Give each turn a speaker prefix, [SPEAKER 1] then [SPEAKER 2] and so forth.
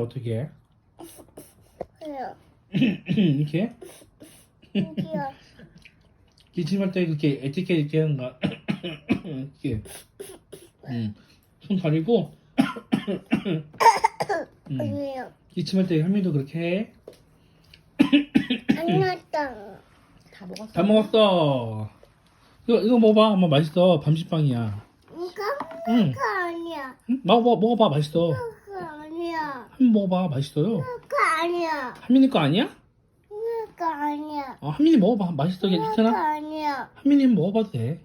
[SPEAKER 1] 어떻게 해?
[SPEAKER 2] 그래요.
[SPEAKER 1] 이렇게?
[SPEAKER 2] 여기요.
[SPEAKER 1] 기침할 때 이렇게 에티켓 이렇게 하는 거야. 이렇게. 손 가리고.
[SPEAKER 2] 여기요.
[SPEAKER 1] 기침할 때 할머니도 그렇게 해.
[SPEAKER 2] 안 났다.
[SPEAKER 3] 다 먹었어?
[SPEAKER 1] 다 먹었어. 이거 먹어봐. 엄마 맛있어. 밤식빵이야. 응.
[SPEAKER 2] 그거 아니야.
[SPEAKER 1] 응? 먹어봐. 맛있어.
[SPEAKER 2] 그거 아니야.
[SPEAKER 1] 한번 먹어봐. 맛있어요.
[SPEAKER 2] 그거 아니야.
[SPEAKER 1] 한민이 거 아니야?
[SPEAKER 2] 그거 아니야.
[SPEAKER 1] 한민이 먹어봐. 맛있어.
[SPEAKER 2] 그거
[SPEAKER 1] 괜찮아?
[SPEAKER 2] 아니야.
[SPEAKER 1] 한민이 먹어봐도 돼.